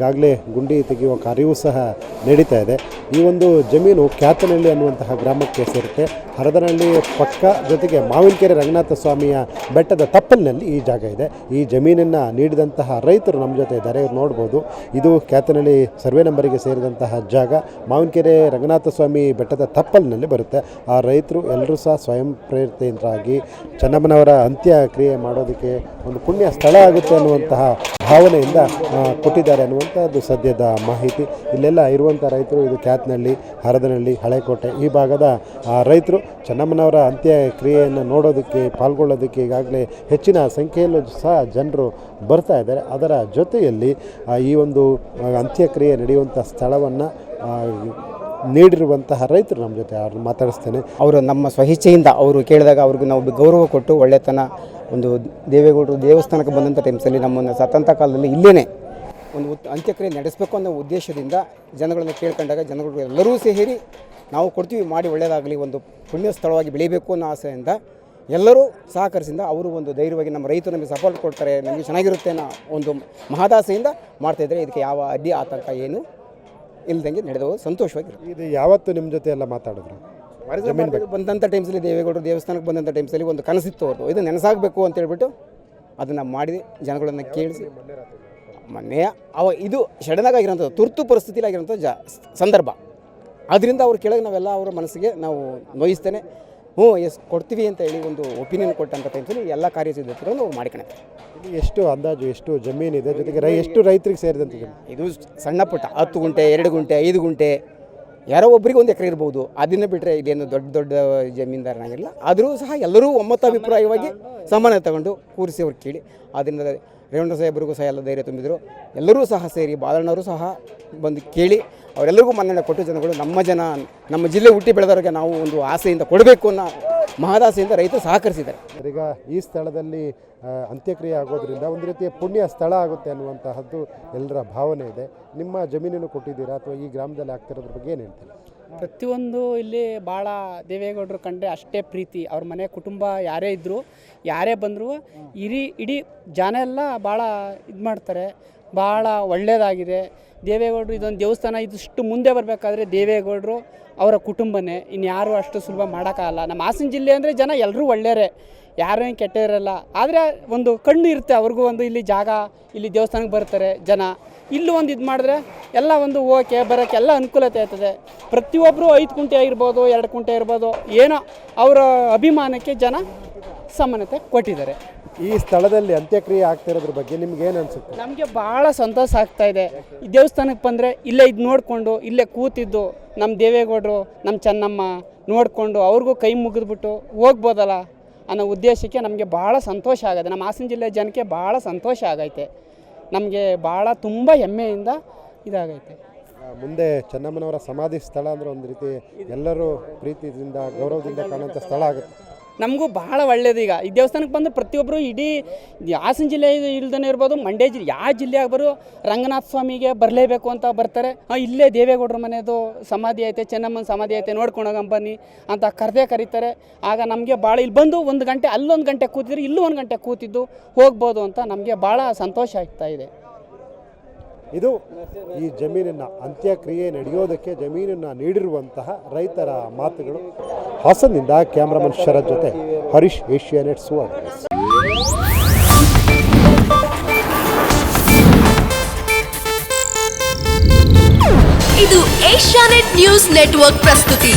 ಈಗಾಗಲೇ ಗುಂಡಿ ತೆಗೆಯುವ ಕಾರ್ಯವೂ ಸಹ ನಡೀತಾ ಇದೆ. ಈ ಒಂದು ಜಮೀನು ಕ್ಯಾತನಹಳ್ಳಿ ಅನ್ನುವಂತಹ ಗ್ರಾಮಕ್ಕೆ ಸೇರುತ್ತೆ. ಹರದನಹಳ್ಳಿ ಪಕ್ಕ, ಜೊತೆಗೆ ಮಾವಿನಕೆರೆ ರಂಗನಾಥ ಸ್ವಾಮಿಯ ಬೆಟ್ಟದ ತಪ್ಪಲಿನಲ್ಲಿ ಈ ಜಾಗ ಇದೆ. ಈ ಜಮೀನನ್ನು ನೀಡಿದಂತಹ ರೈತರು ನಮ್ಮ ಜೊತೆ ಇದ್ದಾರೆ, ಇವ್ರು ನೋಡ್ಬೋದು. ಇದು ಕ್ಯಾತನಹಳ್ಳಿ ಸರ್ವೆ ನಂಬರಿಗೆ ಸೇರಿದಂತಹ ಜಾಗ. ಮಾವಿನಕೆರೆ ರಂಗನಾಥ ಸ್ವಾಮಿ ಬೆಟ್ಟದ ತಪ್ಪಲಿನಲ್ಲಿ ಬರುತ್ತೆ. ಆ ರೈತರು ಎಲ್ಲರೂ ಸಹ ಸ್ವಯಂ ಪ್ರೇರಿತರಾಗಿ ಚೆನ್ನಮ್ಮನವರ ಅಂತ್ಯಕ್ರಿಯೆ ಮಾಡೋದಕ್ಕೆ ಒಂದು ಪುಣ್ಯ ಸ್ಥಳ ಆಗುತ್ತೆ ಅನ್ನುವಂತಹ ಭಾವನೆಯಿಂದ ಕೊಟ್ಟಿದ್ದಾರೆ ಅನ್ನುವಂಥದ್ದು ಸದ್ಯದ ಮಾಹಿತಿ. ಇಲ್ಲೆಲ್ಲ ಇರುವಂಥ ರೈತರು ಇದು ಕ್ಯಾತನಹಳ್ಳಿ, ಹರದನಹಳ್ಳಿ, ಹಳೆಕೋಟೆ ಈ ಭಾಗದ ರೈತರು ಚೆನ್ನಮ್ಮನವರ ಅಂತ್ಯಕ್ರಿಯೆಯನ್ನು ನೋಡೋದಕ್ಕೆ, ಪಾಲ್ಗೊಳ್ಳೋದಕ್ಕೆ ಈಗಾಗಲೇ ಹೆಚ್ಚಿನ ಸಂಖ್ಯೆಯಲ್ಲೂ ಸಹ ಜನರು ಬರ್ತಾ ಇದ್ದಾರೆ. ಅದರ ಜೊತೆಯಲ್ಲಿ ಈ ಒಂದು ಅಂತ್ಯಕ್ರಿಯೆ ನಡೆಯುವಂಥ ಸ್ಥಳವನ್ನು ನೀಡಿರುವಂತಹ ರೈತರು ನಮ್ಮ ಜೊತೆ ಅವ್ರನ್ನ ಮಾತಾಡಿಸ್ತೇನೆ. ಅವರು ನಮ್ಮ ಸ್ವಇಚ್ಛೆಯಿಂದ ಅವರು ಕೇಳಿದಾಗ ಅವ್ರಿಗೆ ನಾವು ಗೌರವ ಕೊಟ್ಟು ಒಳ್ಳೆತನ ಒಂದು ದೇವೇಗೌಡರು ದೇವಸ್ಥಾನಕ್ಕೆ ಬಂದಂಥ ಟೈಮ್ಸಲ್ಲಿ ನಮ್ಮನ್ನು ಸತಂತ ಕಾಲದಲ್ಲಿ ಇಲ್ಲೇ ಒಂದು ಅಂತ್ಯಕ್ರಿಯೆ ನಡೆಸಬೇಕು ಅನ್ನೋ ಉದ್ದೇಶದಿಂದ ಜನಗಳನ್ನು ಕೇಳ್ಕೊಂಡಾಗ ಜನಗಳು ಎಲ್ಲರೂ ಸೇರಿ ನಾವು ಕೊಡ್ತೀವಿ, ಮಾಡಿ ಒಳ್ಳೆಯದಾಗಲಿ, ಒಂದು ಪುಣ್ಯ ಸ್ಥಳವಾಗಿ ಬೆಳೀಬೇಕು ಅನ್ನೋ ಆಸೆಯಿಂದ ಎಲ್ಲರೂ ಸಹಕರಿಸಿದ ಅವರು ಒಂದು ಧೈರ್ಯವಾಗಿ ನಮ್ಮ ರೈತರು ನಮಗೆ ಸಪೋರ್ಟ್ ಕೊಡ್ತಾರೆ, ನಮಗೆ ಚೆನ್ನಾಗಿರುತ್ತೆ ಅನ್ನೋ ಒಂದು ಮಹದಾಸೆಯಿಂದ ಮಾಡ್ತಾಯಿದ್ದಾರೆ. ಇದಕ್ಕೆ ಯಾವ ಅಡ್ಡಿ ಆತಂಕ ಏನು ಇಲ್ದಂಗೆ ನಡೆದವು, ಸಂತೋಷವಾಗಿರುತ್ತೆ. ಇದು ಯಾವತ್ತು ನಿಮ್ಮ ಜೊತೆ ಎಲ್ಲ ಮಾತಾಡಿದ್ರು? ಬಂದಂಥ ಟೈಮ್ಸಲ್ಲಿ ದೇವೇಗೌಡರು ದೇವಸ್ಥಾನಕ್ಕೆ ಬಂದಂಥ ಟೈಮ್ಸಲ್ಲಿ ಒಂದು ಕನಸಿತ್ತು ಅವ್ರದ್ದು, ಇದು ನೆನಸಾಗಬೇಕು ಅಂತ ಹೇಳ್ಬಿಟ್ಟು ಅದನ್ನು ಮಾಡಿ ಜನಗಳನ್ನು ಕೇಳಿಸಿ ಮೊನ್ನೆ ಇದು ಸಡನ್ನಾಗಿ ಆಗಿರೋಂಥದ್ದು, ತುರ್ತು ಪರಿಸ್ಥಿತಿಲಿ ಆಗಿರೋಂಥ ಸಂದರ್ಭ. ಅದರಿಂದ ಅವ್ರು ಕೆಳಗೆ ನಾವೆಲ್ಲ ಅವರ ಮನಸ್ಸಿಗೆ ನಾವು ನೋಯಿಸ್ತೇನೆ, ಕೊಡ್ತೀವಿ ಅಂತ ಹೇಳಿ ಒಂದು ಒಪಿನಿಯನ್ ಕೊಟ್ಟಂಥ ಟೈಮ್ಸಲ್ಲಿ ಎಲ್ಲ ಕಾರ್ಯಸಿದ್ಧತೆಗಳನ್ನು ನಾವು ಮಾಡ್ಕೊಳ್ತೇವೆ. ಇದು ಎಷ್ಟು ಅಂದಾಜು ಎಷ್ಟು ಜಮೀನಿದೆ, ಜೊತೆಗೆ ಎಷ್ಟು ರೈತರಿಗೆ ಸೇರಿದಂಥ ಇದು ಸಣ್ಣ ಪುಟ್ಟ 10 ಗುಂಟೆ 2 ಗುಂಟೆ 5 ಗುಂಟೆ ಯಾರೋ ಒಬ್ಬರಿಗೆ 1 ಎಕರೆ ಇರ್ಬೋದು. ಅದನ್ನು ಬಿಟ್ಟರೆ ಇಲ್ಲೇನು ದೊಡ್ಡ ದೊಡ್ಡ ಜಮೀನ್ದಾರನಾಗಿಲ್ಲ. ಆದರೂ ಸಹ ಎಲ್ಲರೂ ಒಮ್ಮತಾಭಿಪ್ರಾಯವಾಗಿ ಸಮಾನ ತಗೊಂಡು ಕೂರಿಸಿ ಅವ್ರು ಕೇಳಿ, ಅದರಿಂದ ರೇವಣ್ಣ ಸಾಹೇಬರಿಗೂ ಸಹ ಎಲ್ಲ ಧೈರ್ಯ ತುಂಬಿದರು. ಎಲ್ಲರೂ ಸಹ ಸೇರಿ ಬಾಲಣ್ಣವರು ಸಹ ಬಂದು ಕೇಳಿ ಅವರೆಲ್ಲರಿಗೂ ಮನ್ನಣೆ ಕೊಟ್ಟು ಜನಗಳು ನಮ್ಮ ಜಿಲ್ಲೆ ಹುಟ್ಟಿ ಬೆಳೆದವರಿಗೆ ನಾವು ಒಂದು ಆಸೆಯಿಂದ ಕೊಡಬೇಕು ಅನ್ನೋ ಮಹದಾಸೆಯಿಂದ ರೈತರು ಸಹಕರಿಸಿದ್ದಾರೆ. ಈಗ ಈ ಸ್ಥಳದಲ್ಲಿ ಅಂತ್ಯಕ್ರಿಯೆ ಆಗೋದ್ರಿಂದ ಒಂದು ರೀತಿಯ ಪುಣ್ಯ ಸ್ಥಳ ಆಗುತ್ತೆ ಅನ್ನುವಂತಹದ್ದು ಎಲ್ಲರ ಭಾವನೆ ಇದೆ. ನಿಮ್ಮ ಜಮೀನನ್ನು ಕೊಟ್ಟಿದ್ದೀರಾ ಅಥವಾ ಈ ಗ್ರಾಮದಲ್ಲಿ ಆಗ್ತಿರೋದ್ರ ಬಗ್ಗೆ ಏನು ಹೇಳ್ತೀರಾ? ಪ್ರತಿಯೊಂದು ಇಲ್ಲಿ ಭಾಳ ದೇವೇಗೌಡರು ಕಂಡ್ರೆ ಅಷ್ಟೇ ಪ್ರೀತಿ. ಅವ್ರ ಮನೆ ಕುಟುಂಬ ಯಾರೇ ಇದ್ದರೂ, ಯಾರೇ ಬಂದರೂ ಇಡೀ ಜನ ಎಲ್ಲ ಭಾಳ ಇದು ಮಾಡ್ತಾರೆ. ಭಾಳ ಒಳ್ಳೆಯದಾಗಿದೆ. ದೇವೇಗೌಡರು ಇದೊಂದು ದೇವಸ್ಥಾನ ಇದಿಷ್ಟು ಮುಂದೆ ಬರಬೇಕಾದ್ರೆ ದೇವೇಗೌಡರು ಅವರ ಕುಟುಂಬನೇ, ಇನ್ಯಾರೂ ಅಷ್ಟು ಸುಲಭ ಮಾಡೋಕ್ಕಾಗಲ್ಲ. ನಮ್ಮ ಹಾಸನ ಜಿಲ್ಲೆ ಅಂದರೆ ಜನ ಎಲ್ಲರೂ ಒಳ್ಳೆಯವರೇ, ಯಾರೂ ಏನು ಕೆಟ್ಟಿರಲ್ಲ. ಆದರೆ ಒಂದು ಕಣ್ಣು ಇರುತ್ತೆ ಅವ್ರಿಗೂ, ಒಂದು ಇಲ್ಲಿ ಜಾಗ, ಇಲ್ಲಿ ದೇವಸ್ಥಾನಕ್ಕೆ ಬರ್ತಾರೆ ಜನ, ಇಲ್ಲೂ ಒಂದು ಇದು ಮಾಡಿದ್ರೆ ಎಲ್ಲ ಒಂದು ಹೋಗೋಕ್ಕೆ ಬರೋಕ್ಕೆ ಎಲ್ಲ ಅನುಕೂಲತೆ ಆಗ್ತದೆ. ಪ್ರತಿಯೊಬ್ಬರು 5 ಕುಂಟೆ ಇರ್ಬೋದು, 2 ಕುಂಟೆ ಇರ್ಬೋದು, ಏನೋ ಅವರ ಅಭಿಮಾನಕ್ಕೆ ಜನ ಸಮಾನತೆ ಕೊಟ್ಟಿದ್ದಾರೆ. ಈ ಸ್ಥಳದಲ್ಲಿ ಅಂತ್ಯಕ್ರಿಯೆ ಆಗ್ತಿರೋದ್ರ ಬಗ್ಗೆ ನಿಮ್ಗೆ ಏನು ಅನಿಸುತ್ತೆ? ನಮಗೆ ಭಾಳ ಸಂತೋಷ ಆಗ್ತಾಯಿದೆ. ಈ ದೇವಸ್ಥಾನಕ್ಕೆ ಬಂದರೆ ಇಲ್ಲೇ ಇದು ನೋಡಿಕೊಂಡು ಇಲ್ಲೇ ಕೂತಿದ್ದು ನಮ್ಮ ದೇವೇಗೌಡರು, ನಮ್ಮ ಚೆನ್ನಮ್ಮ ನೋಡಿಕೊಂಡು ಅವ್ರಿಗೂ ಕೈ ಮುಗಿದ್ಬಿಟ್ಟು ಹೋಗ್ಬೋದಲ್ಲ ಅನ್ನೋ ಉದ್ದೇಶಕ್ಕೆ ನಮಗೆ ಭಾಳ ಸಂತೋಷ ಆಗಿದೆ. ನಮ್ಮ ಹಾಸನ ಜಿಲ್ಲೆ ಜನಕ್ಕೆ ಭಾಳ ಸಂತೋಷ ಆಗೈತೆ. ನಮಗೆ ಭಾಳ ತುಂಬ ಹೆಮ್ಮೆಯಿಂದ ಇದಾಗೈತೆ. ಮುಂದೆ ಚೆನ್ನಮ್ಮನವರ ಸಮಾಧಿ ಸ್ಥಳ ಅಂದರೆ ಒಂದು ರೀತಿ ಎಲ್ಲರೂ ಪ್ರೀತಿಯಿಂದ ಗೌರವದಿಂದ ಕಾಣುವಂಥ ಸ್ಥಳ ಆಗುತ್ತೆ. ನಮಗೂ ಭಾಳ ಒಳ್ಳೇದು. ಈಗ ಈ ದೇವಸ್ಥಾನಕ್ಕೆ ಬಂದು ಪ್ರತಿಯೊಬ್ಬರು ಇಡೀ ಹಾಸನ ಜಿಲ್ಲೆ ಇಲ್ದೇ ಇರ್ಬೋದು, ಮಂಡ್ಯ ಜಿಲ್ಲೆ ಯಾವ ಜಿಲ್ಲೆ ಆಗ್ಬರು ರಂಗನಾಥ ಸ್ವಾಮಿಗೆ ಬರಲೇಬೇಕು ಅಂತ ಬರ್ತಾರೆ. ಇಲ್ಲೇ ದೇವೇಗೌಡರ ಮನೆಯದು ಸಮಾಧಿ ಐತೆ, ಚೆನ್ನಮ್ಮನ ಸಮಾಧಿ ಐತೆ, ನೋಡ್ಕೊಂಡೋಗಂ ಬನ್ನಿ ಅಂತ ಕರೀತಾರೆ. ಆಗ ನಮಗೆ ಭಾಳ ಇಲ್ಲಿ ಬಂದು 1 ಗಂಟೆ ಅಲ್ಲೊಂದು ಗಂಟೆ ಕೂತಿದ್ರೆ ಇಲ್ಲೂ 1 ಗಂಟೆ ಕೂತಿದ್ದು ಹೋಗ್ಬೋದು ಅಂತ ನಮಗೆ ಭಾಳ ಸಂತೋಷ ಆಗ್ತಾ ಇದೆ. ಇದು ಈ ಜಮೀನಿನ ಅಂತ್ಯಕ್ರಿಯೆ ನಡೆಯೋದಕ್ಕೆ ಜಮೀನನ್ನು ನೀಡಿರುವಂತಹ ರೈತರ ಮಾತುಗಳು. ಹಾಸನದಿಂದ ಕ್ಯಾಮ್ರಾಮನ್ ಶರತ್ ಜೊತೆ ಹರೀಶ್, ಏಷ್ಯಾನೆಟ್ ಸುವರ್ಣ. ಇದು ಏಷ್ಯಾನೆಟ್ ನ್ಯೂಸ್ ನೆಟ್ವರ್ಕ್ ಪ್ರಸ್ತುತಿ.